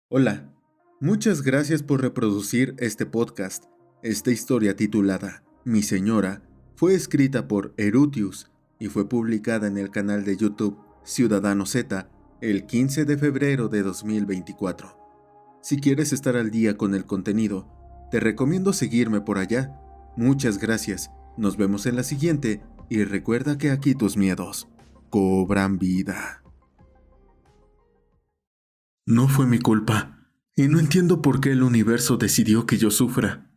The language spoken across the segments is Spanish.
Hola, muchas gracias por reproducir este podcast. Esta historia titulada Mi Señora fue escrita por Erutius y fue publicada en el canal de YouTube Ciudadano Z el 15 de febrero de 2024. Si quieres estar al día con el contenido, te recomiendo seguirme por allá. Muchas gracias, nos vemos en la siguiente y recuerda que aquí tus miedos cobran vida. No fue mi culpa, y no entiendo por qué el universo decidió que yo sufra.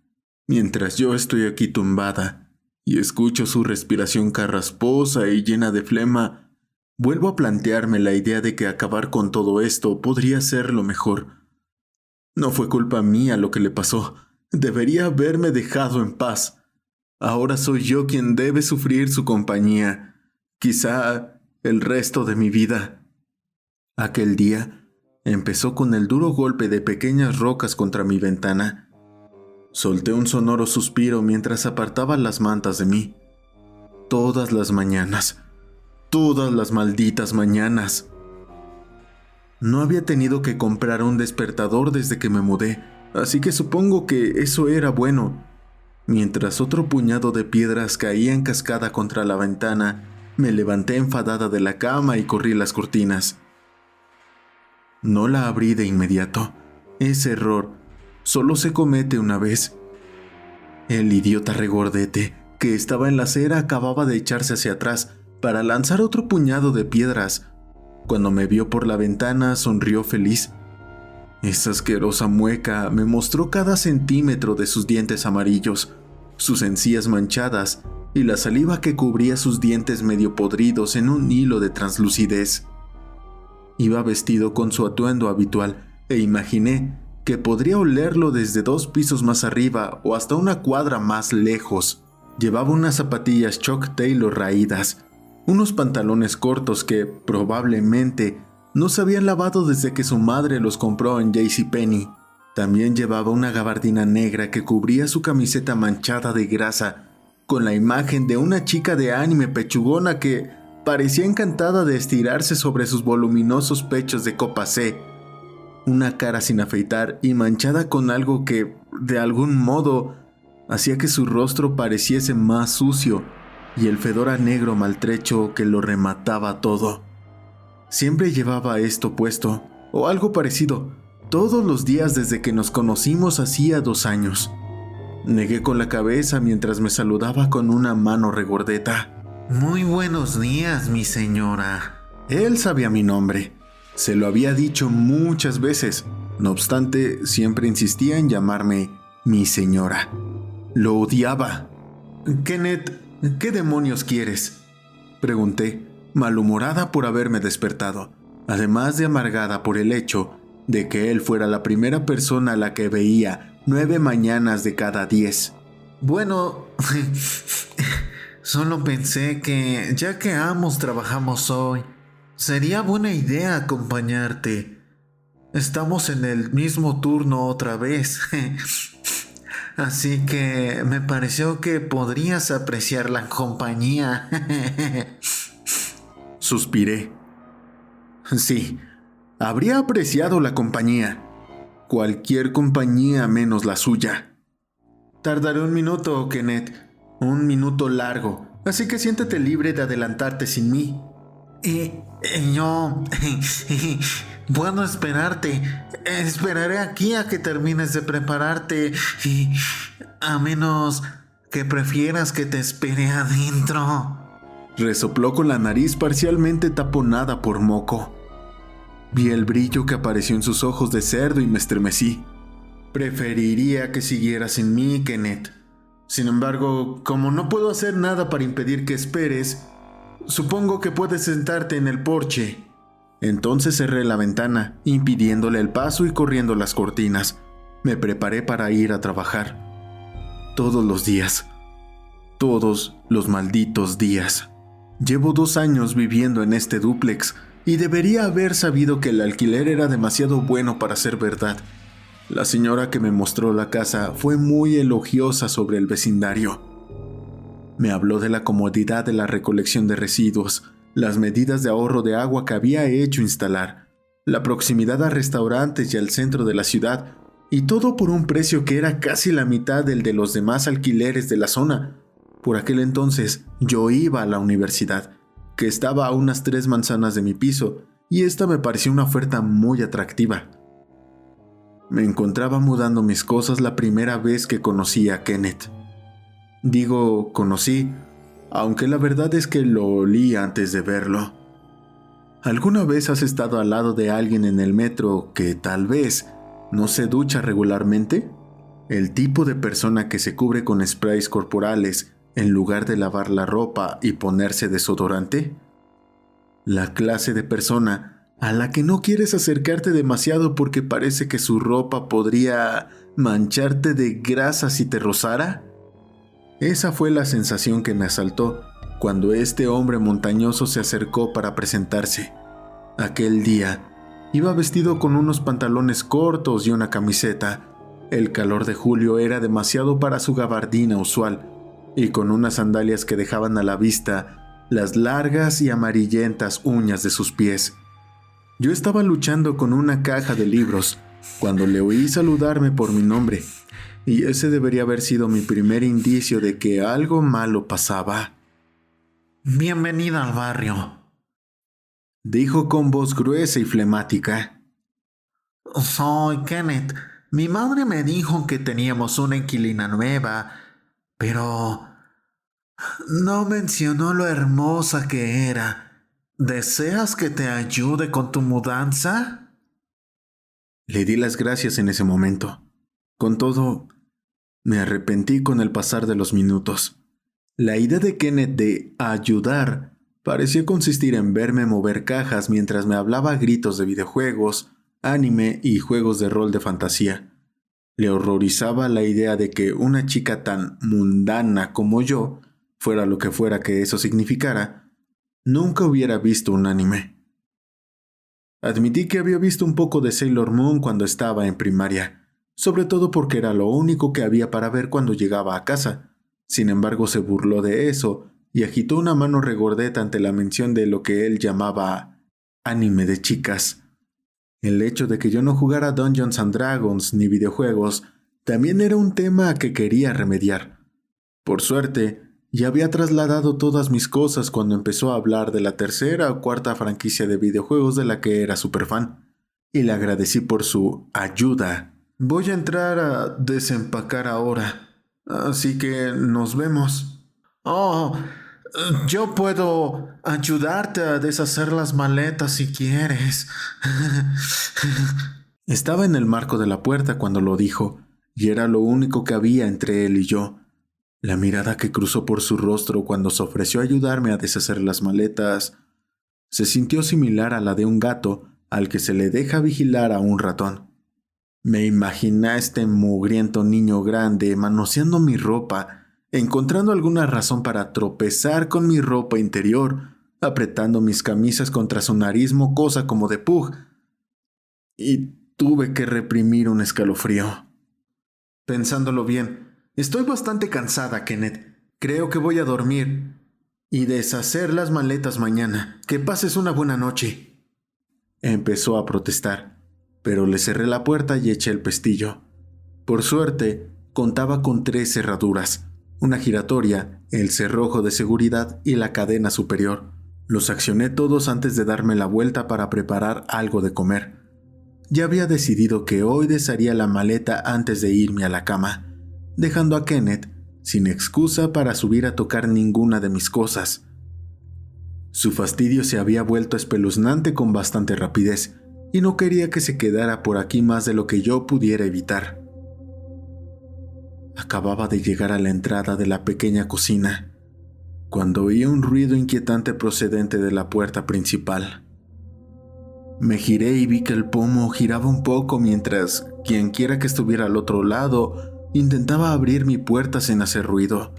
Mientras yo estoy aquí tumbada y escucho su respiración carrasposa y llena de flema, vuelvo a plantearme la idea de que acabar con todo esto podría ser lo mejor. No fue culpa mía lo que le pasó, debería haberme dejado en paz. Ahora soy yo quien debe sufrir su compañía, quizá el resto de mi vida. Aquel día empezó con el duro golpe de pequeñas rocas contra mi ventana. Solté un sonoro suspiro mientras apartaba las mantas de mí. Todas las mañanas, todas las malditas mañanas. No había tenido que comprar un despertador desde que me mudé, así que supongo que eso era bueno. Mientras otro puñado de piedras caía en cascada contra la ventana, me levanté enfadada de la cama y corrí las cortinas. No la abrí de inmediato. Ese error solo se comete una vez. El idiota regordete que estaba en la acera acababa de echarse hacia atrás para lanzar otro puñado de piedras. Cuando me vio por la ventana, sonrió feliz. Esa asquerosa mueca me mostró cada centímetro de sus dientes amarillos, sus encías manchadas y la saliva que cubría sus dientes medio podridos en un hilo de translucidez. Iba vestido con su atuendo habitual e imaginé que podría olerlo desde 2 pisos más arriba o hasta una cuadra más lejos. Llevaba unas zapatillas Chuck Taylor raídas, unos pantalones cortos que, probablemente, no se habían lavado desde que su madre los compró en JCPenney. También llevaba una gabardina negra que cubría su camiseta manchada de grasa, con la imagen de una chica de anime pechugona que parecía encantada de estirarse sobre sus voluminosos pechos de copa C. Una cara sin afeitar y manchada con algo que, de algún modo, hacía que su rostro pareciese más sucio, y el fedora negro maltrecho que lo remataba todo. Siempre llevaba esto puesto, o algo parecido, todos los días desde que nos conocimos hacía 2 años. Negué con la cabeza mientras me saludaba con una mano regordeta. Muy buenos días, mi señora. Él sabía mi nombre. Se lo había dicho muchas veces. No obstante, siempre insistía en llamarme mi señora. Lo odiaba. «Kenneth, ¿qué demonios quieres?», pregunté, malhumorada por haberme despertado, además de amargada por el hecho de que él fuera la primera persona a la que veía 9 mañanas de cada 10. Bueno, solo pensé que, ya que ambos trabajamos hoy, sería buena idea acompañarte. Estamos en el mismo turno otra vez. Así que me pareció que podrías apreciar la compañía. Suspiré. Sí, habría apreciado la compañía. Cualquier compañía menos la suya. Tardaré 1 minuto, Kenneth. 1 minuto largo. Así que siéntete libre de adelantarte sin mí. Yo puedo esperarte. Esperaré aquí a que termines de prepararte. A menos que prefieras que te espere adentro. Resopló con la nariz parcialmente taponada por moco. Vi el brillo que apareció en sus ojos de cerdo y me estremecí. Preferiría que siguieras sin mí, Kenneth. Sin embargo, como no puedo hacer nada para impedir que esperes, supongo que puedes sentarte en el porche. Entonces cerré la ventana, impidiéndole el paso y corriendo las cortinas. Me preparé para ir a trabajar. Todos los días. Todos los malditos días. Llevo 2 años viviendo en este dúplex y debería haber sabido que el alquiler era demasiado bueno para ser verdad. La señora que me mostró la casa fue muy elogiosa sobre el vecindario. Me habló de la comodidad de la recolección de residuos, las medidas de ahorro de agua que había hecho instalar, la proximidad a restaurantes y al centro de la ciudad, y todo por un precio que era casi la mitad del de los demás alquileres de la zona. Por aquel entonces yo iba a la universidad, que estaba a unas 3 manzanas de mi piso, y esta me pareció una oferta muy atractiva. Me encontraba mudando mis cosas la primera vez que conocí a Kenneth. Digo conocí, aunque la verdad es que lo olí antes de verlo. ¿Alguna vez has estado al lado de alguien en el metro que tal vez no se ducha regularmente? El tipo de persona que se cubre con sprays corporales en lugar de lavar la ropa y ponerse desodorante. La clase de persona a la que no quieres acercarte demasiado porque parece que su ropa podría mancharte de grasa si te rozara. Esa fue la sensación que me asaltó cuando este hombre montañoso se acercó para presentarse. Aquel día iba vestido con unos pantalones cortos y una camiseta. El calor de julio era demasiado para su gabardina usual, y con unas sandalias que dejaban a la vista las largas y amarillentas uñas de sus pies. Yo estaba luchando con una caja de libros cuando le oí saludarme por mi nombre, y ese debería haber sido mi primer indicio de que algo malo pasaba. Bienvenida al barrio, dijo con voz gruesa y flemática. Soy Kenneth. Mi madre me dijo que teníamos una inquilina nueva, pero no mencionó lo hermosa que era. ¿Deseas que te ayude con tu mudanza? Le di las gracias en ese momento. Con todo, me arrepentí con el pasar de los minutos. La idea de Kenneth de ayudar parecía consistir en verme mover cajas mientras me hablaba a gritos de videojuegos, anime y juegos de rol de fantasía. Le horrorizaba la idea de que una chica tan mundana como yo, fuera lo que fuera que eso significara, nunca hubiera visto un anime. Admití que había visto un poco de Sailor Moon cuando estaba en primaria, sobre todo porque era lo único que había para ver cuando llegaba a casa. Sin embargo, se burló de eso y agitó una mano regordeta ante la mención de lo que él llamaba anime de chicas. El hecho de que yo no jugara Dungeons and Dragons ni videojuegos también era un tema a que quería remediar. Por suerte, ya había trasladado todas mis cosas cuando empezó a hablar de la 3ª o 4ª franquicia de videojuegos de la que era superfan, y le agradecí por su ayuda. Voy a entrar a desempacar ahora, así que nos vemos. Oh, yo puedo ayudarte a deshacer las maletas si quieres. Estaba en el marco de la puerta cuando lo dijo, y era lo único que había entre él y yo. La mirada que cruzó por su rostro cuando se ofreció a ayudarme a deshacer las maletas se sintió similar a la de un gato al que se le deja vigilar a un ratón. Me imaginé a este mugriento niño grande manoseando mi ropa, encontrando alguna razón para tropezar con mi ropa interior, apretando mis camisas contra su nariz mocosa como de pug, y tuve que reprimir un escalofrío. Pensándolo bien, estoy bastante cansada, Kenneth. Creo que voy a dormir y deshacer las maletas mañana. Que pases una buena noche. Empezó a protestar, pero le cerré la puerta y eché el pestillo. Por suerte, contaba con 3 cerraduras, una giratoria, el cerrojo de seguridad y la cadena superior. Los accioné todos antes de darme la vuelta para preparar algo de comer. Ya había decidido que hoy desharía la maleta antes de irme a la cama, dejando a Kenneth sin excusa para subir a tocar ninguna de mis cosas. Su fastidio se había vuelto espeluznante con bastante rapidez, y no quería que se quedara por aquí más de lo que yo pudiera evitar. Acababa de llegar a la entrada de la pequeña cocina, cuando oí un ruido inquietante procedente de la puerta principal. Me giré y vi que el pomo giraba un poco mientras quienquiera que estuviera al otro lado intentaba abrir mi puerta sin hacer ruido.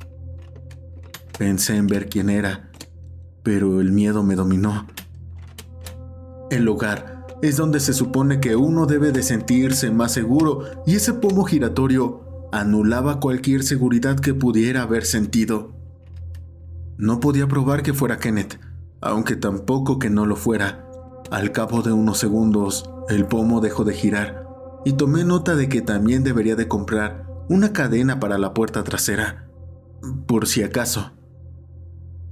Pensé en ver quién era, pero el miedo me dominó. El hogar es donde se supone que uno debe de sentirse más seguro, y ese pomo giratorio anulaba cualquier seguridad que pudiera haber sentido. No podía probar que fuera Kenneth, aunque tampoco que no lo fuera. Al cabo de unos segundos, el pomo dejó de girar y tomé nota de que también debería de comprar una cadena para la puerta trasera, por si acaso.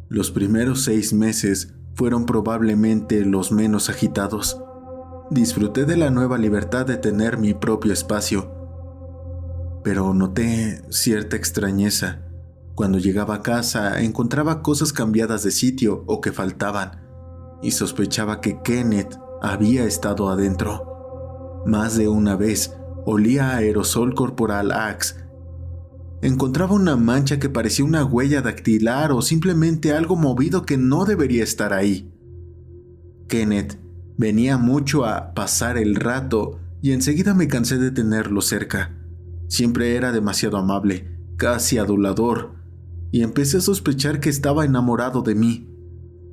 Los primeros 6 meses fueron probablemente los menos agitados. Disfruté de la nueva libertad de tener mi propio espacio, pero noté cierta extrañeza. Cuando llegaba a casa encontraba cosas cambiadas de sitio o que faltaban, y sospechaba que Kenneth había estado adentro. Más de una vez olía a aerosol corporal Axe. Encontraba una mancha que parecía una huella dactilar o simplemente algo movido que no debería estar ahí. Kenneth venía mucho a pasar el rato y enseguida me cansé de tenerlo cerca. Siempre era demasiado amable, casi adulador, y empecé a sospechar que estaba enamorado de mí.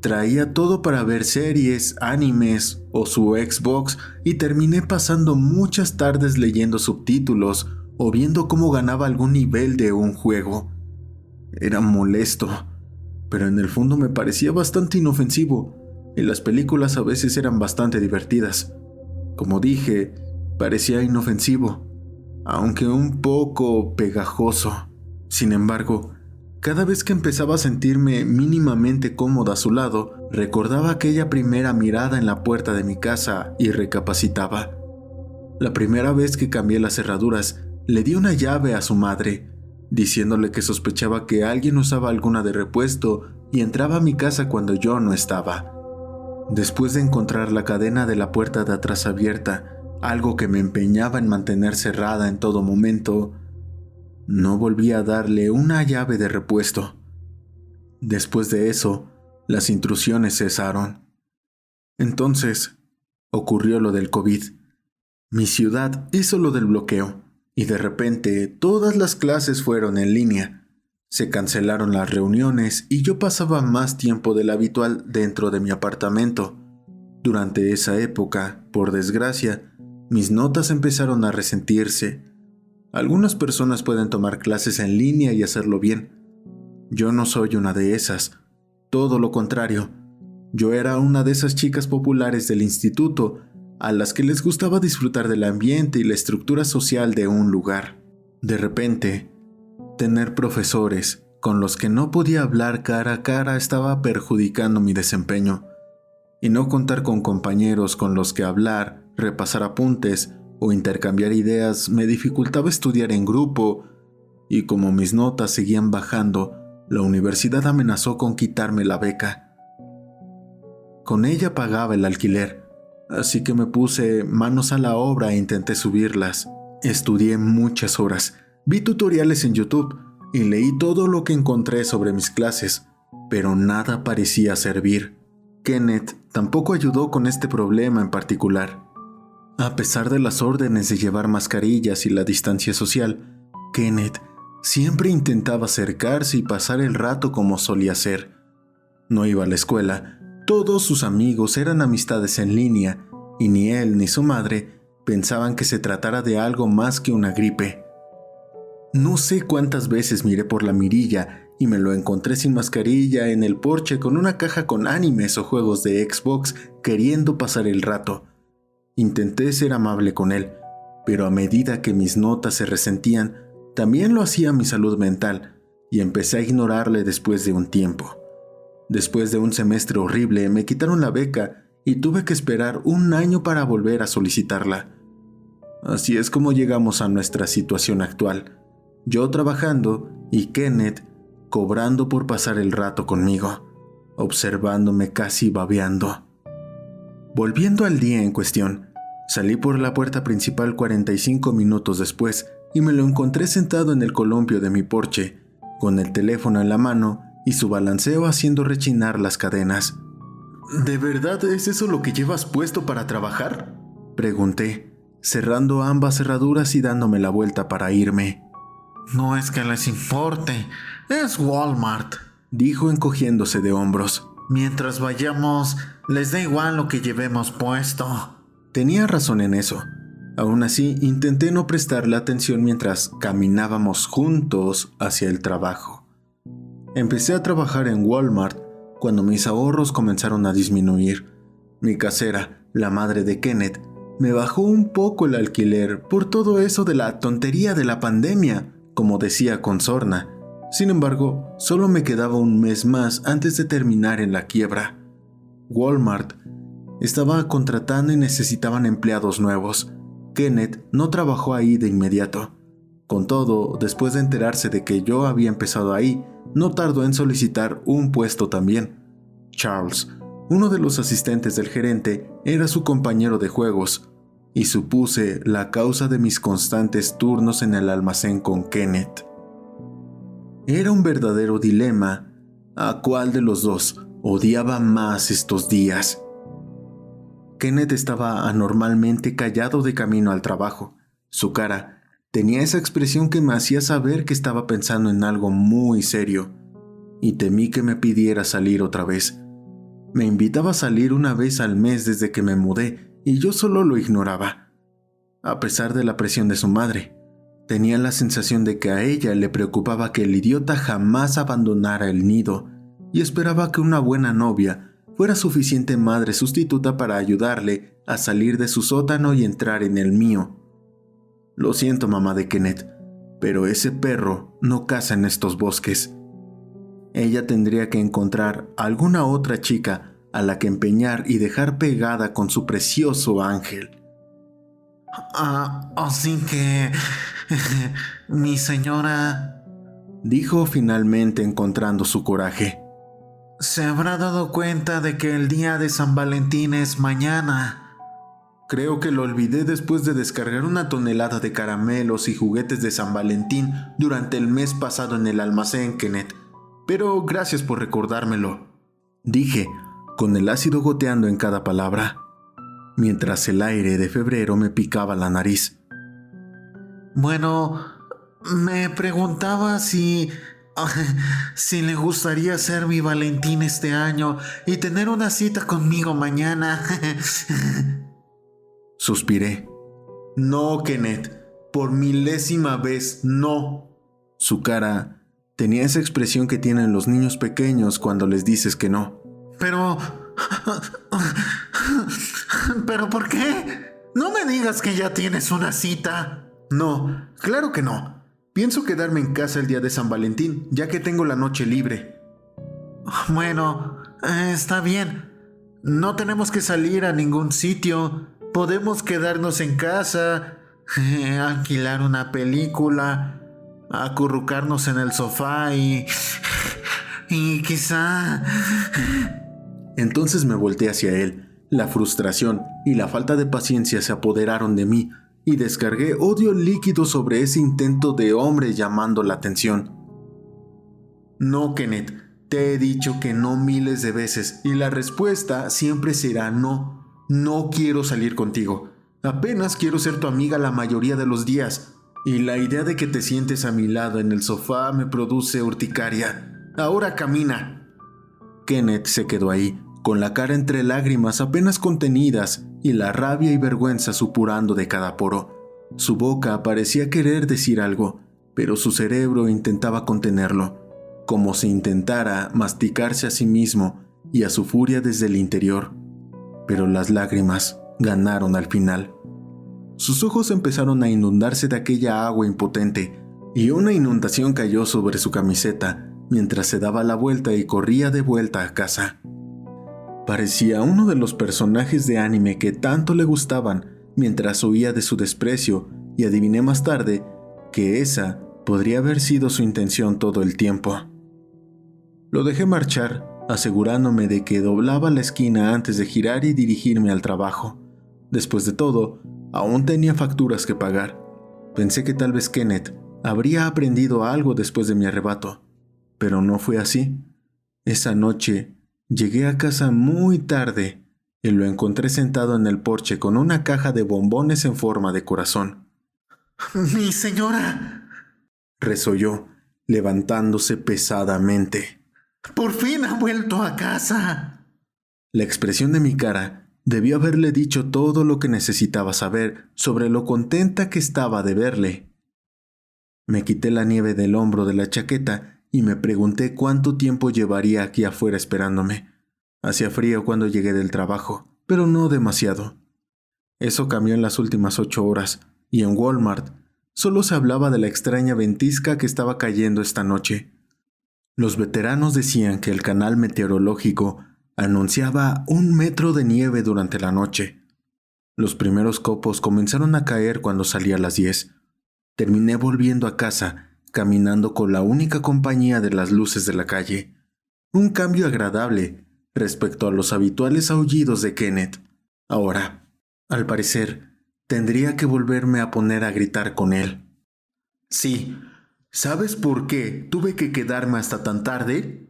Traía todo para ver series, animes o su Xbox y terminé pasando muchas tardes leyendo subtítulos o viendo cómo ganaba algún nivel de un juego. Era molesto, pero en el fondo me parecía bastante inofensivo y las películas a veces eran bastante divertidas. Como dije, parecía inofensivo, aunque un poco pegajoso. Sin embargo, cada vez que empezaba a sentirme mínimamente cómoda a su lado, recordaba aquella primera mirada en la puerta de mi casa y recapacitaba. La primera vez que cambié las cerraduras, le di una llave a su madre, diciéndole que sospechaba que alguien usaba alguna de repuesto y entraba a mi casa cuando yo no estaba. Después de encontrar la cadena de la puerta de atrás abierta, algo que me empeñaba en mantener cerrada en todo momento, no volví a darle una llave de repuesto. Después de eso, las intrusiones cesaron. Entonces, ocurrió lo del COVID. Mi ciudad hizo lo del bloqueo, y de repente todas las clases fueron en línea. Se cancelaron las reuniones y yo pasaba más tiempo del habitual dentro de mi apartamento. Durante esa época, por desgracia, mis notas empezaron a resentirse. Algunas personas pueden tomar clases en línea y hacerlo bien. Yo no soy una de esas. Todo lo contrario. Yo era una de esas chicas populares del instituto a las que les gustaba disfrutar del ambiente y la estructura social de un lugar. De repente, tener profesores con los que no podía hablar cara a cara estaba perjudicando mi desempeño, y no contar con compañeros con los que hablar, repasar apuntes o intercambiar ideas me dificultaba estudiar en grupo, y como mis notas seguían bajando, la universidad amenazó con quitarme la beca. Con ella pagaba el alquiler, así que me puse manos a la obra e intenté subirlas. Estudié muchas horas, vi tutoriales en YouTube y leí todo lo que encontré sobre mis clases, pero nada parecía servir. Kenneth tampoco ayudó con este problema en particular. A pesar de las órdenes de llevar mascarillas y la distancia social, Kenneth siempre intentaba acercarse y pasar el rato como solía ser. No iba a la escuela, todos sus amigos eran amistades en línea, y ni él ni su madre pensaban que se tratara de algo más que una gripe. No sé cuántas veces miré por la mirilla y me lo encontré sin mascarilla en el porche con una caja con animes o juegos de Xbox queriendo pasar el rato. Intenté ser amable con él, pero a medida que mis notas se resentían, también lo hacía mi salud mental, y empecé a ignorarle después de un tiempo. Después de un semestre horrible, me quitaron la beca y tuve que esperar 1 año para volver a solicitarla. Así es como llegamos a nuestra situación actual. Yo trabajando y Kenneth cobrando por pasar el rato conmigo, observándome casi babeando. Volviendo al día en cuestión, salí por la puerta principal 45 minutos después y me lo encontré sentado en el columpio de mi porche, con el teléfono en la mano y su balanceo haciendo rechinar las cadenas. ¿De verdad es eso lo que llevas puesto para trabajar?, pregunté, cerrando ambas cerraduras y dándome la vuelta para irme. No es que les importe, es Walmart, dijo encogiéndose de hombros. Mientras vayamos, les da igual lo que llevemos puesto. Tenía razón en eso. Aún así, intenté no prestarle atención mientras caminábamos juntos hacia el trabajo. Empecé a trabajar en Walmart cuando mis ahorros comenzaron a disminuir. Mi casera, la madre de Kenneth, me bajó un poco el alquiler por todo eso de la tontería de la pandemia, como decía con sorna. Sin embargo, solo me quedaba un mes más antes de terminar en la quiebra. Walmart estaba contratando y necesitaban empleados nuevos. Kenneth no trabajó ahí de inmediato. Con todo, después de enterarse de que yo había empezado ahí, no tardó en solicitar un puesto también. Charles, uno de los asistentes del gerente, era su compañero de juegos, y supuse la causa de mis constantes turnos en el almacén con Kenneth. Era un verdadero dilema a cuál de los dos odiaba más estos días. Kenneth estaba anormalmente callado de camino al trabajo. Su cara tenía esa expresión que me hacía saber que estaba pensando en algo muy serio, y temí que me pidiera salir otra vez. Me invitaba a salir una vez al mes desde que me mudé, y yo solo lo ignoraba. A pesar de la presión de su madre, tenía la sensación de que a ella le preocupaba que el idiota jamás abandonara el nido, y esperaba que una buena novia fuera suficiente madre sustituta para ayudarle a salir de su sótano y entrar en el mío. Lo siento, mamá de Kenneth, pero ese perro no caza en estos bosques. Ella tendría que encontrar alguna otra chica a la que empeñar y dejar pegada con su precioso ángel. Así que... mi señora... dijo finalmente encontrando su coraje. ¿Se habrá dado cuenta de que el día de San Valentín es mañana? Creo que lo olvidé después de descargar una tonelada de caramelos y juguetes de San Valentín durante el mes pasado en el almacén, Kenneth. Pero gracias por recordármelo, dije, con el ácido goteando en cada palabra, mientras el aire de febrero me picaba la nariz. Bueno, me preguntaba si le gustaría ser mi Valentín este año y tener una cita conmigo mañana. Suspiré. No, Kenneth, por milésima vez, no. Su cara tenía esa expresión que tienen los niños pequeños cuando les dices que no. Pero ¿por qué? No me digas que ya tienes una cita. No, claro que no. Pienso quedarme en casa el día de San Valentín, ya que tengo la noche libre. Bueno, está bien. No tenemos que salir a ningún sitio. Podemos quedarnos en casa, alquilar una película, acurrucarnos en el sofá y quizá... Entonces me volteé hacia él. La frustración y la falta de paciencia se apoderaron de mí y descargué odio líquido sobre ese intento de hombre llamando la atención. No, Kenneth, te he dicho que no miles de veces y la respuesta siempre será no. No quiero salir contigo. Apenas quiero ser tu amiga la mayoría de los días. Y la idea de que te sientes a mi lado en el sofá me produce urticaria. Ahora camina. Kenneth se quedó ahí, con la cara entre lágrimas apenas contenidas y la rabia y vergüenza supurando de cada poro. Su boca parecía querer decir algo, pero su cerebro intentaba contenerlo, como si intentara masticarse a sí mismo y a su furia desde el interior. Pero las lágrimas ganaron al final. Sus ojos empezaron a inundarse de aquella agua impotente, y una inundación cayó sobre su camiseta mientras se daba la vuelta y corría de vuelta a casa. Parecía uno de los personajes de anime que tanto le gustaban mientras huía de su desprecio, y adiviné más tarde que esa podría haber sido su intención todo el tiempo. Lo dejé marchar, asegurándome de que doblaba la esquina antes de girar y dirigirme al trabajo. Después de todo, aún tenía facturas que pagar. Pensé que tal vez Kenneth habría aprendido algo después de mi arrebato, pero no fue así. Esa noche llegué a casa muy tarde y lo encontré sentado en el porche con una caja de bombones en forma de corazón. ¡Mi señora!, resolló, levantándose pesadamente. ¡Por fin ha vuelto a casa! La expresión de mi cara debió haberle dicho todo lo que necesitaba saber sobre lo contenta que estaba de verle. Me quité la nieve del hombro de la chaqueta y me pregunté cuánto tiempo llevaría aquí afuera esperándome. Hacía frío cuando llegué del trabajo, pero no demasiado. Eso cambió en las últimas 8 horas, y en Walmart solo se hablaba de la extraña ventisca que estaba cayendo esta noche. Los veteranos decían que el canal meteorológico anunciaba 1 metro de nieve durante la noche. Los primeros copos comenzaron a caer cuando salí a las 10. Terminé volviendo a casa, caminando con la única compañía de las luces de la calle. Un cambio agradable respecto a los habituales aullidos de Kenneth. Ahora, al parecer, tendría que volverme a poner a gritar con él. Sí, ¿sabes por qué tuve que quedarme hasta tan tarde?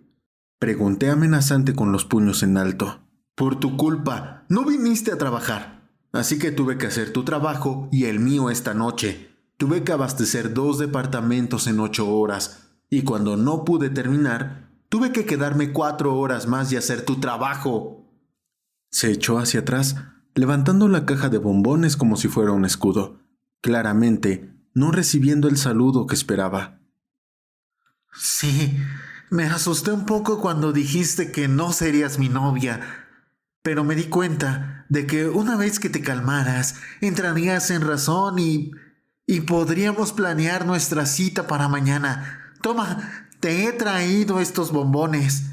Pregunté amenazante con los puños en alto. Por tu culpa, no viniste a trabajar. Así que tuve que hacer tu trabajo y el mío esta noche. Tuve que abastecer 2 departamentos en 8 horas. Y cuando no pude terminar, tuve que quedarme 4 horas más y hacer tu trabajo. Se echó hacia atrás, levantando la caja de bombones como si fuera un escudo. Claramente, no recibiendo el saludo que esperaba. Sí, me asusté un poco cuando dijiste que no serías mi novia, pero me di cuenta de que una vez que te calmaras, entrarías en razón y podríamos planear nuestra cita para mañana. Toma, te he traído estos bombones.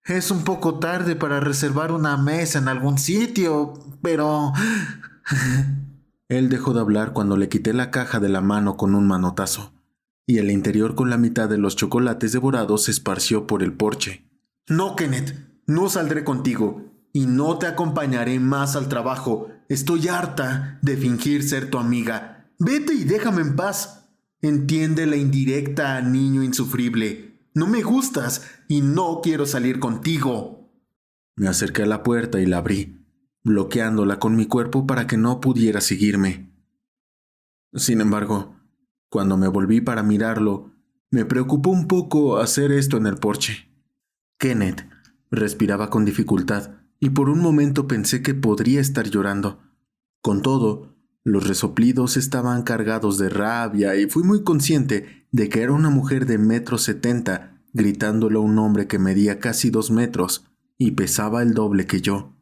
Es un poco tarde para reservar una mesa en algún sitio, pero... Él dejó de hablar cuando le quité la caja de la mano con un manotazo, y el interior con la mitad de los chocolates devorados se esparció por el porche. No, Kenneth, no saldré contigo, y no te acompañaré más al trabajo. Estoy harta de fingir ser tu amiga. Vete y déjame en paz. Entiende la indirecta, niño insufrible. No me gustas y no quiero salir contigo. Me acerqué a la puerta y la abrí, bloqueándola con mi cuerpo para que no pudiera seguirme. Sin embargo, cuando me volví para mirarlo, me preocupó un poco hacer esto en el porche. Kenneth respiraba con dificultad y por un momento pensé que podría estar llorando. Con todo, los resoplidos estaban cargados de rabia y fui muy consciente de que era una mujer de 1,70 m gritándole a un hombre que medía casi 2 metros y pesaba el doble que yo.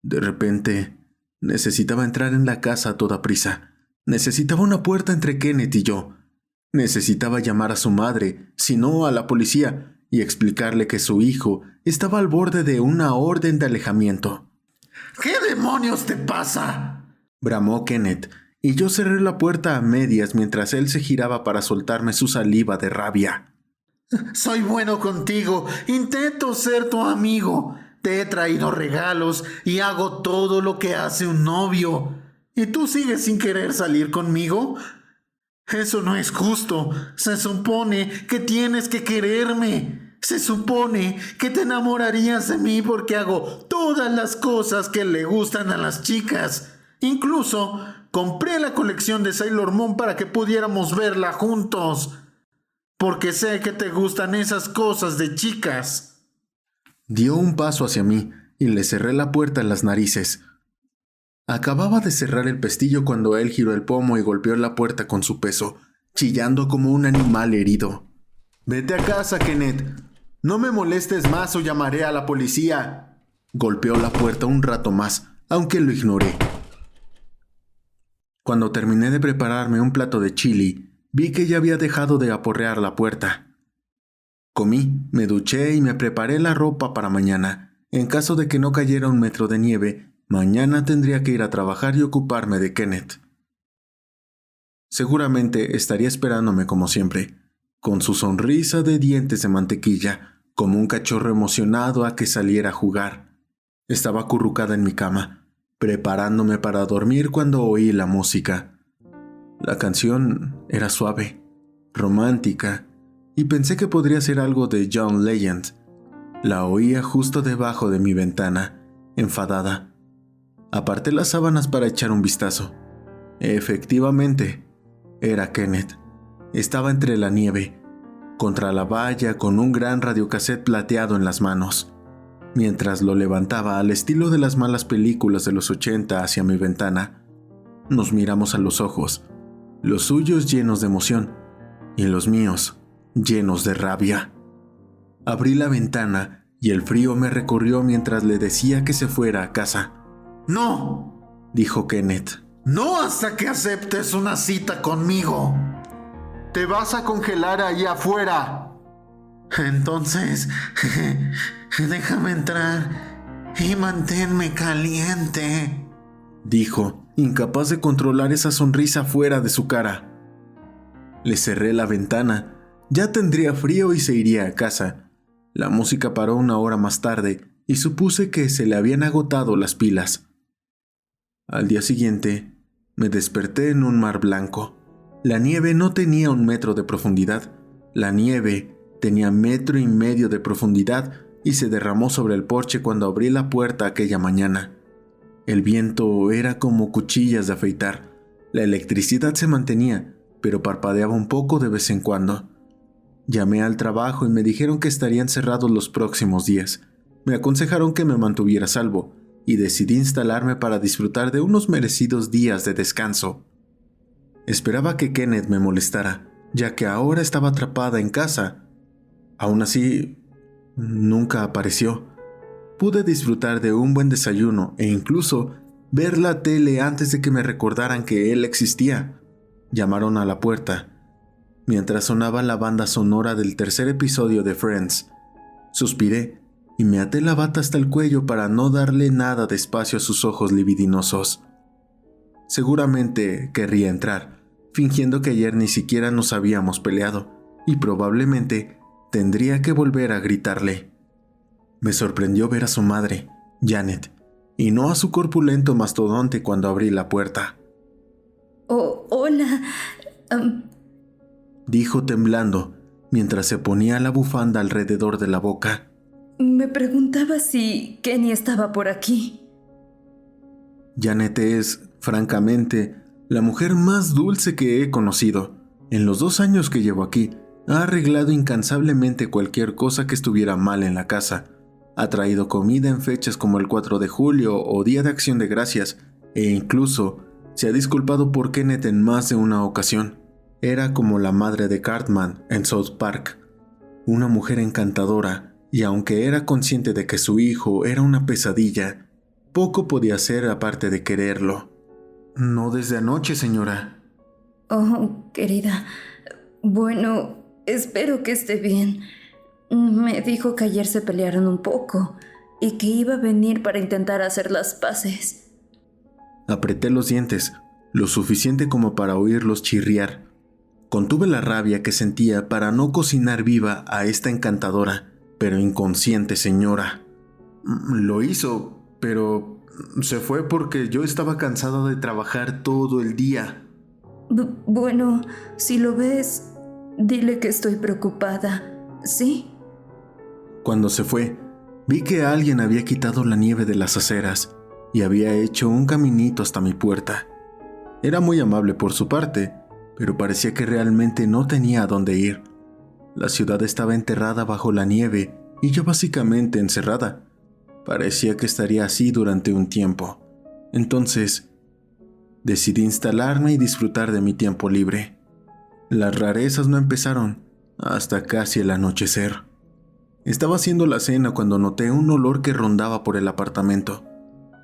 De repente, necesitaba entrar en la casa a toda prisa. Necesitaba una puerta entre Kenneth y yo. Necesitaba llamar a su madre, si no a la policía, y explicarle que su hijo estaba al borde de una orden de alejamiento. ¿Qué demonios te pasa?, bramó Kenneth, y yo cerré la puerta a medias mientras él se giraba para soltarme su saliva de rabia. Soy bueno contigo, intento ser tu amigo. Te he traído regalos y hago todo lo que hace un novio. ¿Y tú sigues sin querer salir conmigo? Eso no es justo. Se supone que tienes que quererme. Se supone que te enamorarías de mí porque hago todas las cosas que le gustan a las chicas. Incluso compré la colección de Sailor Moon para que pudiéramos verla juntos. Porque sé que te gustan esas cosas de chicas. Dio un paso hacia mí y le cerré la puerta en las narices. Acababa de cerrar el pestillo cuando él giró el pomo y golpeó la puerta con su peso, chillando como un animal herido. «Vete a casa, Kenneth. No me molestes más o llamaré a la policía». Golpeó la puerta un rato más, aunque lo ignoré. Cuando terminé de prepararme un plato de chili, vi que ya había dejado de aporrear la puerta. Comí, me duché y me preparé la ropa para mañana. En caso de que no cayera 1 metro de nieve, mañana tendría que ir a trabajar y ocuparme de Kenneth. Seguramente estaría esperándome como siempre, con su sonrisa de dientes de mantequilla, como un cachorro emocionado a que saliera a jugar. Estaba acurrucada en mi cama, preparándome para dormir cuando oí la música. La canción era suave, romántica, y pensé que podría ser algo de John Legend. La oía justo debajo de mi ventana, enfadada. Aparté las sábanas para echar un vistazo. Efectivamente, era Kenneth. Estaba entre la nieve, contra la valla con un gran radiocassette plateado en las manos. Mientras lo levantaba al estilo de las malas películas de los 80 hacia mi ventana, nos miramos a los ojos, los suyos llenos de emoción y los míos llenos de rabia. Abrí la ventana y el frío me recorrió mientras le decía que se fuera a casa. No, dijo Kenneth. No hasta que aceptes una cita conmigo. Te vas a congelar ahí afuera. Entonces, déjame entrar y manténme caliente, dijo, incapaz de controlar esa sonrisa fuera de su cara. Le cerré la ventana. Ya tendría frío y se iría a casa. La música paró una hora más tarde y supuse que se le habían agotado las pilas. Al día siguiente, me desperté en un mar blanco. La nieve no tenía 1 metro de profundidad. La nieve tenía 1,5 metros de profundidad y se derramó sobre el porche cuando abrí la puerta aquella mañana. El viento era como cuchillas de afeitar. La electricidad se mantenía, pero parpadeaba un poco de vez en cuando. Llamé al trabajo y me dijeron que estarían cerrados los próximos días. Me aconsejaron que me mantuviera a salvo y decidí instalarme para disfrutar de unos merecidos días de descanso. Esperaba que Kenneth me molestara, ya que ahora estaba atrapada en casa. Aún así, nunca apareció. Pude disfrutar de un buen desayuno e incluso ver la tele antes de que me recordaran que él existía. Llamaron a la puerta, mientras sonaba la banda sonora del 3er episodio de Friends. Suspiré y me até la bata hasta el cuello para no darle nada de espacio a sus ojos libidinosos. Seguramente querría entrar, fingiendo que ayer ni siquiera nos habíamos peleado, y probablemente tendría que volver a gritarle. Me sorprendió ver a su madre, Janet, y no a su corpulento mastodonte cuando abrí la puerta. Oh, hola. Dijo temblando, mientras se ponía la bufanda alrededor de la boca. Me preguntaba si Kenny estaba por aquí. Janet es, francamente, la mujer más dulce que he conocido. En los 2 años que llevo aquí, ha arreglado incansablemente cualquier cosa que estuviera mal en la casa. Ha traído comida en fechas como el 4 de julio o Día de Acción de Gracias, e incluso se ha disculpado por Kenneth en más de una ocasión. Era como la madre de Cartman en South Park, una mujer encantadora, y aunque era consciente de que su hijo era una pesadilla, poco podía hacer aparte de quererlo. No desde anoche, señora. Oh, querida. Bueno, espero que esté bien. Me dijo que ayer se pelearon un poco y que iba a venir para intentar hacer las paces. Apreté los dientes, lo suficiente como para oírlos chirriar. Contuve la rabia que sentía para no cocinar viva a esta encantadora, pero inconsciente señora. Lo hizo, pero se fue porque yo estaba cansado de trabajar todo el día. Bueno, si lo ves, dile que estoy preocupada, ¿sí? Cuando se fue, vi que alguien había quitado la nieve de las aceras y había hecho un caminito hasta mi puerta. Era muy amable por su parte, pero parecía que realmente no tenía a dónde ir. La ciudad estaba enterrada bajo la nieve y yo básicamente encerrada. Parecía que estaría así durante un tiempo. Entonces, decidí instalarme y disfrutar de mi tiempo libre. Las rarezas no empezaron hasta casi el anochecer. Estaba haciendo la cena cuando noté un olor que rondaba por el apartamento.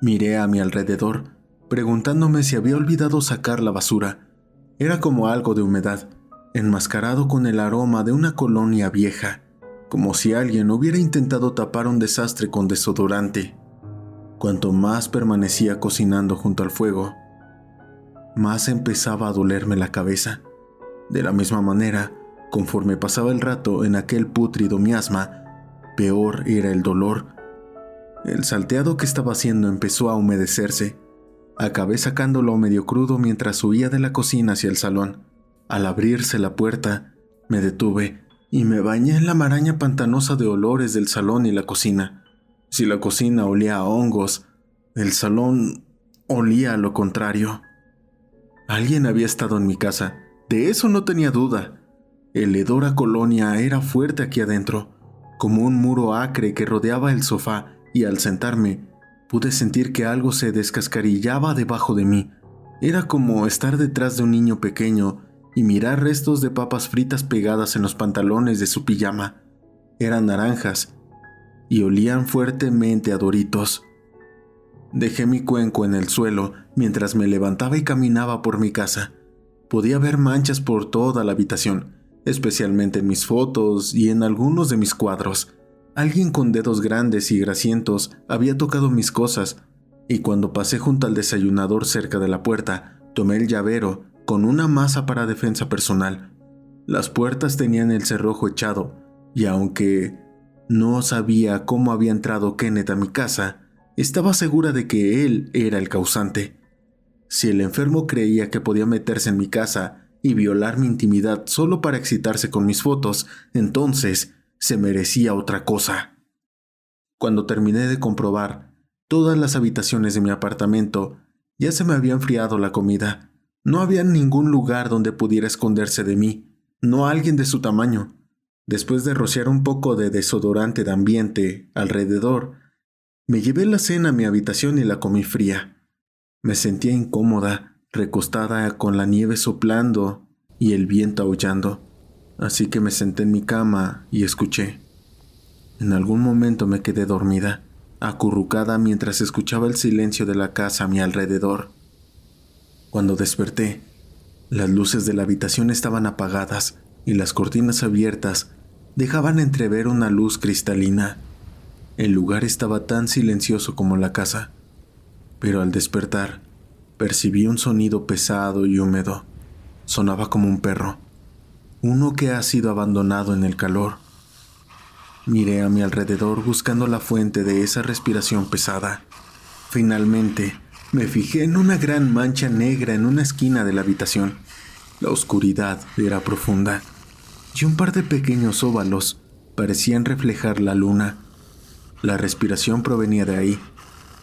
Miré a mi alrededor, preguntándome si había olvidado sacar la basura. Era como algo de humedad, enmascarado con el aroma de una colonia vieja, como si alguien hubiera intentado tapar un desastre con desodorante. Cuanto más permanecía cocinando junto al fuego, más empezaba a dolerme la cabeza. De la misma manera, conforme pasaba el rato en aquel pútrido miasma, peor era el dolor. El salteado que estaba haciendo empezó a humedecerse. Acabé sacándolo medio crudo mientras huía de la cocina hacia el salón. Al abrirse la puerta, me detuve y me bañé en la maraña pantanosa de olores del salón y la cocina. Si la cocina olía a hongos, el salón olía a lo contrario. Alguien había estado en mi casa, de eso no tenía duda. El hedor a colonia era fuerte aquí adentro, como un muro acre que rodeaba el sofá, y al sentarme, pude sentir que algo se descascarillaba debajo de mí. Era como estar detrás de un niño pequeño y mirar restos de papas fritas pegadas en los pantalones de su pijama. Eran naranjas, y olían fuertemente a Doritos. Dejé mi cuenco en el suelo mientras me levantaba y caminaba por mi casa. Podía ver manchas por toda la habitación, especialmente en mis fotos y en algunos de mis cuadros. Alguien con dedos grandes y grasientos había tocado mis cosas, y cuando pasé junto al desayunador cerca de la puerta, tomé el llavero con una masa para defensa personal. Las puertas tenían el cerrojo echado, y aunque no sabía cómo había entrado Kenneth a mi casa, estaba segura de que él era el causante. Si el enfermo creía que podía meterse en mi casa y violar mi intimidad solo para excitarse con mis fotos, entonces se merecía otra cosa. Cuando terminé de comprobar todas las habitaciones de mi apartamento, ya se me había enfriado la comida. No había ningún lugar donde pudiera esconderse de mí, no alguien de su tamaño. Después de rociar un poco de desodorante de ambiente alrededor, me llevé la cena a mi habitación y la comí fría. Me sentía incómoda, recostada con la nieve soplando y el viento aullando, así que me senté en mi cama y escuché. En algún momento me quedé dormida, acurrucada mientras escuchaba el silencio de la casa a mi alrededor. Cuando desperté, las luces de la habitación estaban apagadas y las cortinas abiertas dejaban entrever una luz cristalina. El lugar estaba tan silencioso como la casa, pero al despertar, percibí un sonido pesado y húmedo. Sonaba como un perro, uno que ha sido abandonado en el calor. Miré a mi alrededor buscando la fuente de esa respiración pesada. Finalmente, me fijé en una gran mancha negra en una esquina de la habitación. La oscuridad era profunda, y un par de pequeños óvalos parecían reflejar la luna. La respiración provenía de ahí,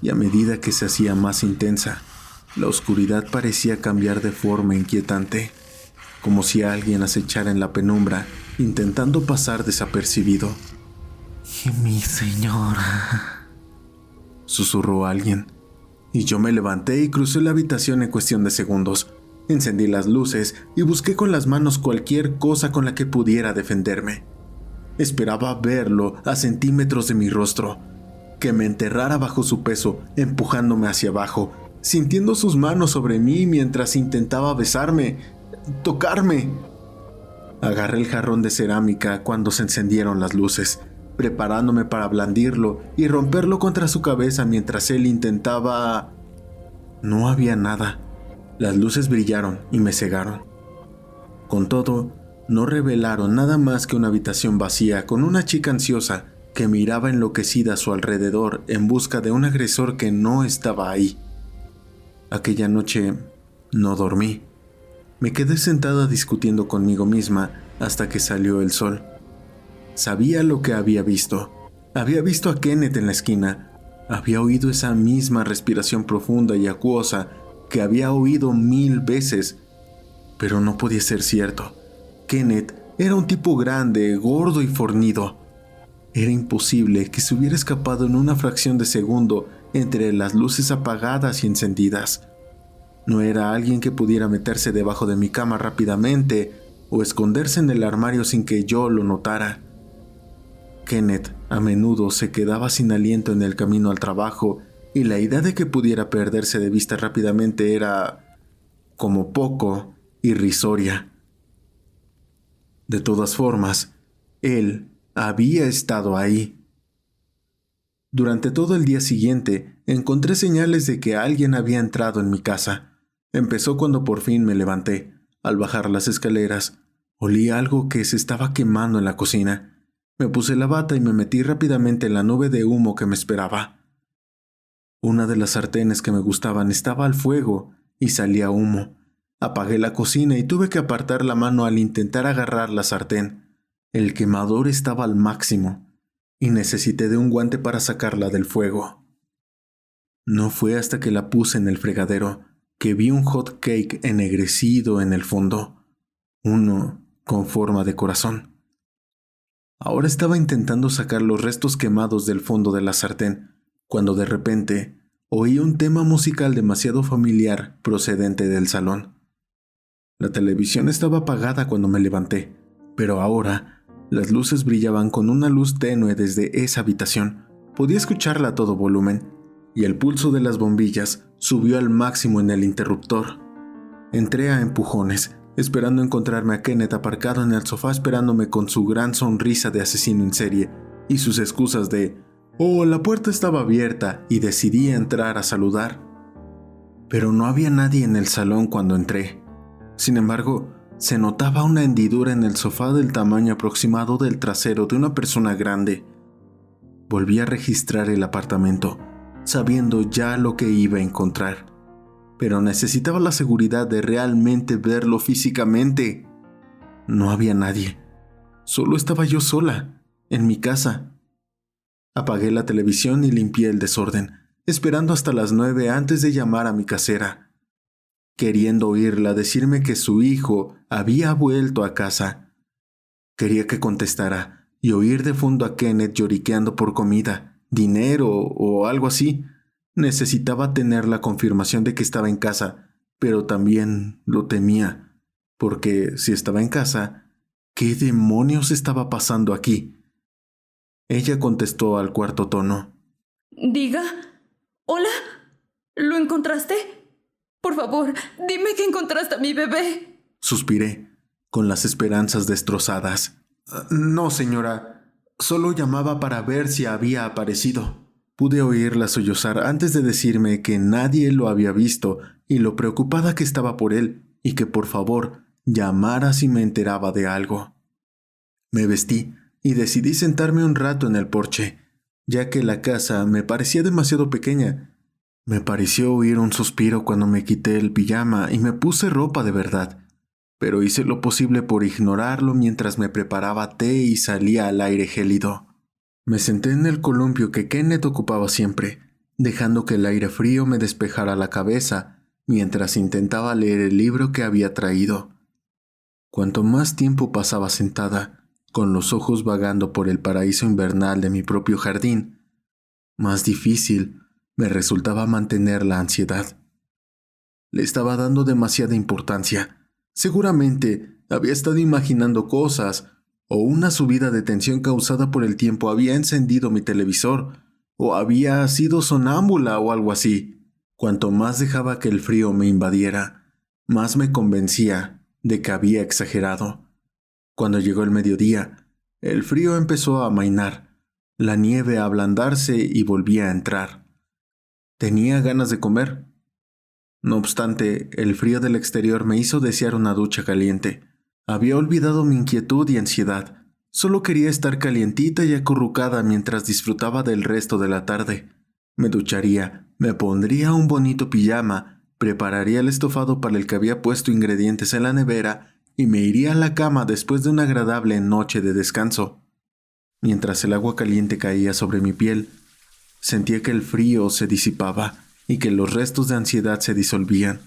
y a medida que se hacía más intensa, la oscuridad parecía cambiar de forma inquietante, como si alguien acechara en la penumbra, intentando pasar desapercibido. Mi señora, Susurró alguien, y yo me levanté y crucé la habitación en cuestión de segundos. Encendí las luces y busqué con las manos cualquier cosa con la que pudiera defenderme. Esperaba verlo a centímetros de mi rostro, que me enterrara bajo su peso, empujándome hacia abajo, sintiendo sus manos sobre mí mientras intentaba besarme, tocarme. Agarré el jarrón de cerámica cuando se encendieron las luces, preparándome para blandirlo y romperlo contra su cabeza mientras él intentaba... No había nada. Las luces brillaron y me cegaron. Con todo, no revelaron nada más que una habitación vacía con una chica ansiosa que miraba enloquecida a su alrededor en busca de un agresor que no estaba ahí. Aquella noche no dormí. Me quedé sentada discutiendo conmigo misma hasta que salió el sol. Sabía lo que había visto. Había visto a Kenneth en la esquina. Había oído esa misma respiración profunda y acuosa que había oído 1000 veces. Pero no podía ser cierto. Kenneth era un tipo grande, gordo y fornido. Era imposible que se hubiera escapado en una fracción de segundo entre las luces apagadas y encendidas. No era alguien que pudiera meterse debajo de mi cama rápidamente o esconderse en el armario sin que yo lo notara. Kenneth a menudo se quedaba sin aliento en el camino al trabajo y la idea de que pudiera perderse de vista rápidamente era, como poco, irrisoria. De todas formas, él había estado ahí. Durante todo el día siguiente, encontré señales de que alguien había entrado en mi casa. Empezó cuando por fin me levanté. Al bajar las escaleras, olí algo que se estaba quemando en la cocina. Me puse la bata y me metí rápidamente en la nube de humo que me esperaba. Una de las sartenes que me gustaban estaba al fuego y salía humo. Apagué la cocina y tuve que apartar la mano al intentar agarrar la sartén. El quemador estaba al máximo y necesité de un guante para sacarla del fuego. No fue hasta que la puse en el fregadero que vi un hot cake ennegrecido en el fondo, uno con forma de corazón. Ahora estaba intentando sacar los restos quemados del fondo de la sartén, cuando de repente oí un tema musical demasiado familiar procedente del salón. La televisión estaba apagada cuando me levanté, pero ahora Las luces brillaban con una luz tenue desde esa habitación. Podía escucharla a todo volumen, y el pulso de las bombillas subió al máximo en el interruptor. Entré a empujones, esperando encontrarme a Kenneth aparcado en el sofá esperándome con su gran sonrisa de asesino en serie y sus excusas de «Oh, la puerta estaba abierta» y decidí entrar a saludar. Pero no había nadie en el salón cuando entré. Sin embargo, se notaba una hendidura en el sofá del tamaño aproximado del trasero de una persona grande. Volví a registrar el apartamento, sabiendo ya lo que iba a encontrar, pero necesitaba la seguridad de realmente verlo físicamente. No había nadie, solo estaba yo sola, en mi casa. Apagué la televisión y limpié el desorden, esperando hasta las 9 antes de llamar a mi casera, queriendo oírla decirme que su hijo había vuelto a casa. Quería que contestara y oír de fondo a Kenneth lloriqueando por comida, dinero o algo así. Necesitaba tener la confirmación de que estaba en casa, pero también lo temía, porque si estaba en casa, ¿qué demonios estaba pasando aquí? Ella contestó al cuarto tono. Diga. ¿Hola? ¿Lo encontraste? Por favor, dime que encontraste a mi bebé. Suspiré, con las esperanzas destrozadas. No, señora. Solo llamaba para ver si había aparecido. Pude oírla sollozar antes de decirme que nadie lo había visto y lo preocupada que estaba por él y que por favor llamara si me enteraba de algo. Me vestí y decidí sentarme un rato en el porche, ya que la casa me parecía demasiado pequeña. Me pareció oír un suspiro cuando me quité el pijama y me puse ropa de verdad, pero hice lo posible por ignorarlo mientras me preparaba té y salía al aire gélido. Me senté en el columpio que Kenneth ocupaba siempre, dejando que el aire frío me despejara la cabeza mientras intentaba leer el libro que había traído. Cuanto más tiempo pasaba sentada, con los ojos vagando por el paraíso invernal de mi propio jardín, más difícil me resultaba mantener la ansiedad. Le estaba dando demasiada importancia. Seguramente había estado imaginando cosas, o una subida de tensión causada por el tiempo había encendido mi televisor, o había sido sonámbula o algo así. Cuanto más dejaba que el frío me invadiera, más me convencía de que había exagerado. Cuando llegó el mediodía, el frío empezó a amainar, la nieve a ablandarse y volvía a entrar. Tenía ganas de comer. No obstante, el frío del exterior me hizo desear una ducha caliente. Había olvidado mi inquietud y ansiedad. Solo quería estar calientita y acurrucada mientras disfrutaba del resto de la tarde. Me ducharía, me pondría un bonito pijama, prepararía el estofado para el que había puesto ingredientes en la nevera y me iría a la cama después de una agradable noche de descanso. Mientras el agua caliente caía sobre mi piel, sentía que el frío se disipaba y que los restos de ansiedad se disolvían.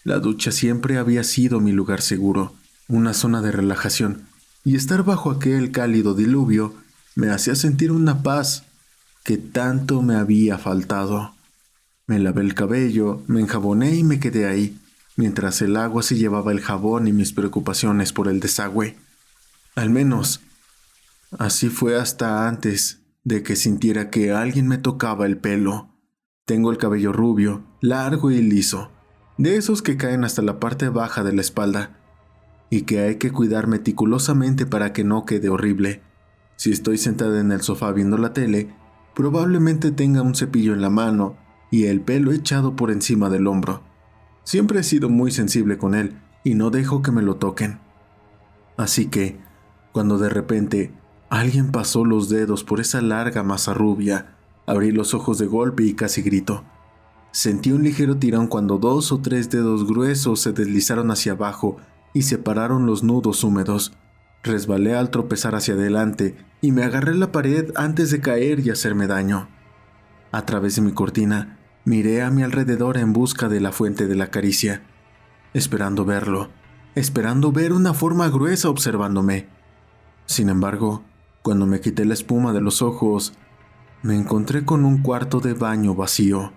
La ducha siempre había sido mi lugar seguro, una zona de relajación, y estar bajo aquel cálido diluvio me hacía sentir una paz que tanto me había faltado. Me lavé el cabello, me enjaboné y me quedé ahí, mientras el agua se llevaba el jabón y mis preocupaciones por el desagüe. Al menos, así fue hasta antes de que sintiera que alguien me tocaba el pelo. Tengo el cabello rubio, largo y liso, de esos que caen hasta la parte baja de la espalda, y que hay que cuidar meticulosamente para que no quede horrible. Si estoy sentada en el sofá viendo la tele, probablemente tenga un cepillo en la mano y el pelo echado por encima del hombro. Siempre he sido muy sensible con él y no dejo que me lo toquen. Así que, cuando de repente alguien pasó los dedos por esa larga masa rubia, abrí los ojos de golpe y casi grito. Sentí un ligero tirón cuando 2 o 3 dedos gruesos se deslizaron hacia abajo y separaron los nudos húmedos. Resbalé al tropezar hacia adelante y me agarré la pared antes de caer y hacerme daño. A través de mi cortina, miré a mi alrededor en busca de la fuente de la caricia, esperando verlo, esperando ver una forma gruesa observándome. Sin embargo, cuando me quité la espuma de los ojos, me encontré con un cuarto de baño vacío.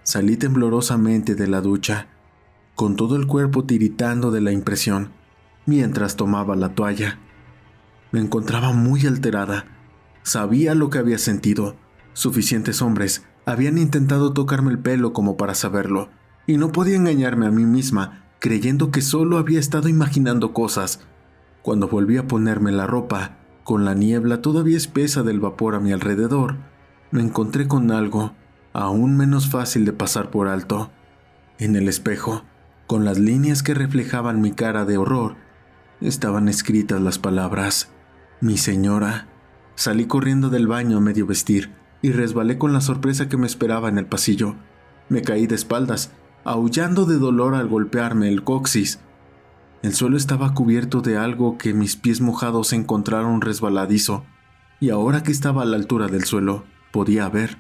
Salí temblorosamente de la ducha, con todo el cuerpo tiritando de la impresión, mientras tomaba la toalla. Me encontraba muy alterada. Sabía lo que había sentido. Suficientes hombres habían intentado tocarme el pelo como para saberlo, y no podía engañarme a mí misma, creyendo que solo había estado imaginando cosas. Cuando volví a ponerme la ropa, con la niebla todavía espesa del vapor a mi alrededor, me encontré con algo aún menos fácil de pasar por alto. En el espejo, con las líneas que reflejaban mi cara de horror, estaban escritas las palabras: mi señora. Salí corriendo del baño a medio vestir y resbalé con la sorpresa que me esperaba en el pasillo. Me caí de espaldas, aullando de dolor al golpearme el coxis. El suelo estaba cubierto de algo que mis pies mojados encontraron resbaladizo, y ahora que estaba a la altura del suelo, podía ver.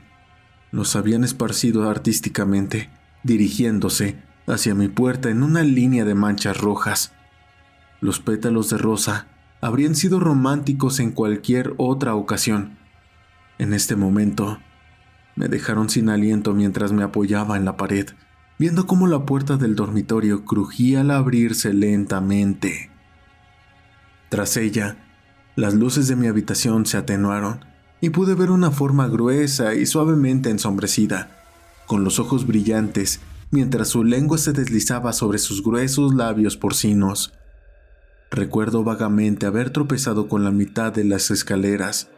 Los habían esparcido artísticamente, dirigiéndose hacia mi puerta en una línea de manchas rojas. Los pétalos de rosa habrían sido románticos en cualquier otra ocasión. En este momento, me dejaron sin aliento mientras me apoyaba en la pared, viendo cómo la puerta del dormitorio crujía al abrirse lentamente. Tras ella, las luces de mi habitación se atenuaron y pude ver una forma gruesa y suavemente ensombrecida, con los ojos brillantes, mientras su lengua se deslizaba sobre sus gruesos labios porcinos. Recuerdo vagamente haber tropezado con la mitad de las escaleras,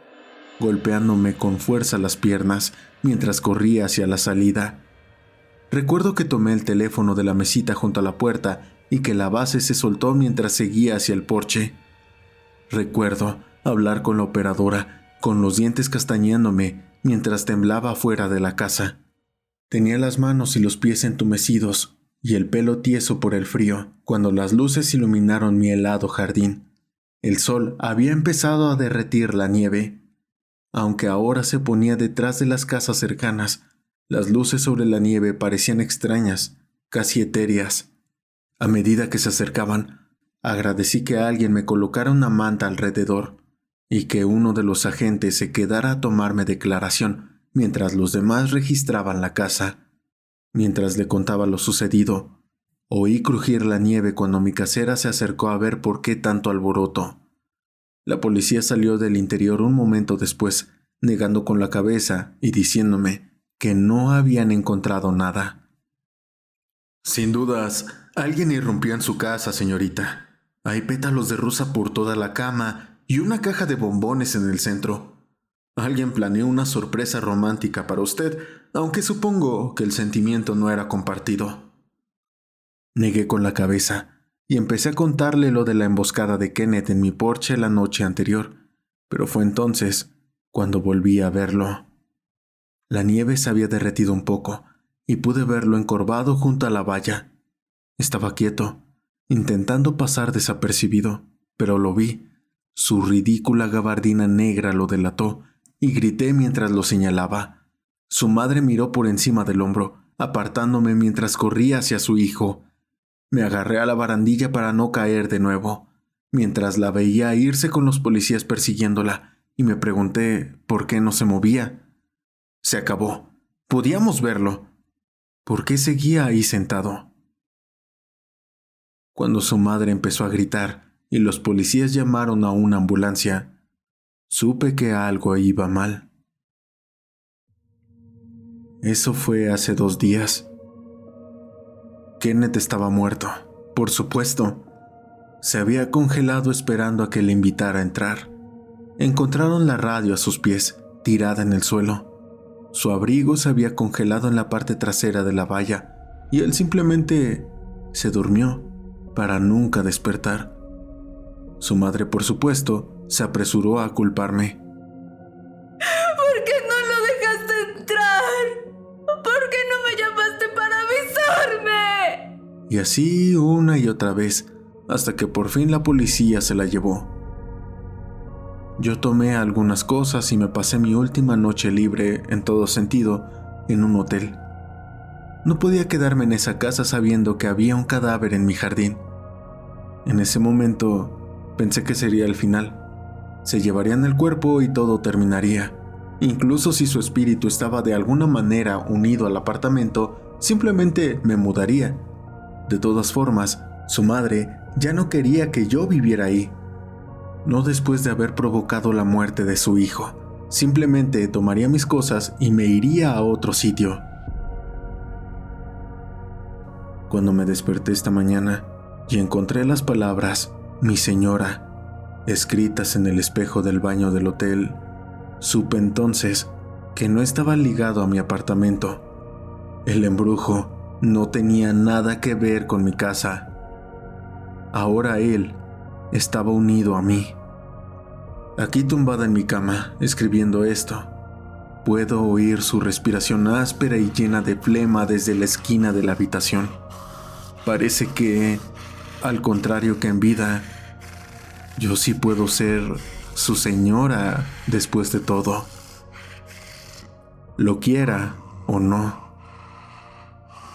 golpeándome con fuerza las piernas mientras corría hacia la salida. Recuerdo que tomé el teléfono de la mesita junto a la puerta y que la base se soltó mientras seguía hacia el porche. Recuerdo hablar con la operadora, con los dientes castañándome mientras temblaba fuera de la casa. Tenía las manos y los pies entumecidos y el pelo tieso por el frío cuando las luces iluminaron mi helado jardín. El sol había empezado a derretir la nieve. Aunque ahora se ponía detrás de las casas cercanas, las luces sobre la nieve parecían extrañas, casi etéreas. A medida que se acercaban, agradecí que alguien me colocara una manta alrededor y que uno de los agentes se quedara a tomarme declaración mientras los demás registraban la casa. Mientras le contaba lo sucedido, oí crujir la nieve cuando mi casera se acercó a ver por qué tanto alboroto. La policía salió del interior un momento después, negando con la cabeza y diciéndome que no habían encontrado nada. Sin dudas, alguien irrumpió en su casa, señorita. Hay pétalos de rosa por toda la cama y una caja de bombones en el centro. Alguien planeó una sorpresa romántica para usted, aunque supongo que el sentimiento no era compartido. Negué con la cabeza y empecé a contarle lo de la emboscada de Kenneth en mi porche la noche anterior, pero fue entonces cuando volví a verlo. La nieve se había derretido un poco y pude verlo encorvado junto a la valla. Estaba quieto, intentando pasar desapercibido, pero lo vi. Su ridícula gabardina negra lo delató y grité mientras lo señalaba. Su madre miró por encima del hombro, apartándome mientras corría hacia su hijo. Me agarré a la barandilla para no caer de nuevo, mientras la veía irse con los policías persiguiéndola, y me pregunté por qué no se movía. Se acabó. Podíamos verlo. ¿Por qué seguía ahí sentado? Cuando su madre empezó a gritar y los policías llamaron a una ambulancia, supe que algo iba mal. Eso fue hace 2 días. Kenneth estaba muerto, por supuesto. Se había congelado esperando a que le invitara a entrar. Encontraron la radio a sus pies, tirada en el suelo. Su abrigo se había congelado en la parte trasera de la valla y él simplemente se durmió para nunca despertar. Su madre, por supuesto, se apresuró a culparme. ¿Por qué no lo dejaste entrar? ¿Por qué no me llamaste para avisarme? Y así una y otra vez, hasta que por fin la policía se la llevó. Yo tomé algunas cosas y me pasé mi última noche libre, en todo sentido, en un hotel. No podía quedarme en esa casa sabiendo que había un cadáver en mi jardín. En ese momento pensé que sería el final. Se llevarían el cuerpo y todo terminaría. Incluso si su espíritu estaba de alguna manera unido al apartamento, simplemente me mudaría. De todas formas, su madre ya no quería que yo viviera ahí. no después de haber provocado la muerte de su hijo. Simplemente tomaría mis cosas y me iría a otro sitio. Cuando me desperté esta mañana y encontré las palabras "mi señora" escritas en el espejo del baño del hotel, supe entonces que no estaba ligado a mi apartamento. El embrujo no tenía nada que ver con mi casa. Ahora él estaba unido a mí. Aquí tumbada en mi cama, escribiendo esto, puedo oír su respiración áspera y llena de flema desde la esquina de la habitación. Parece que, al contrario que en vida, yo sí puedo ser su señora después de todo. Lo quiera o no,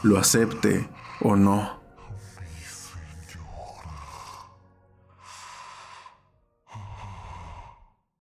lo acepte o no.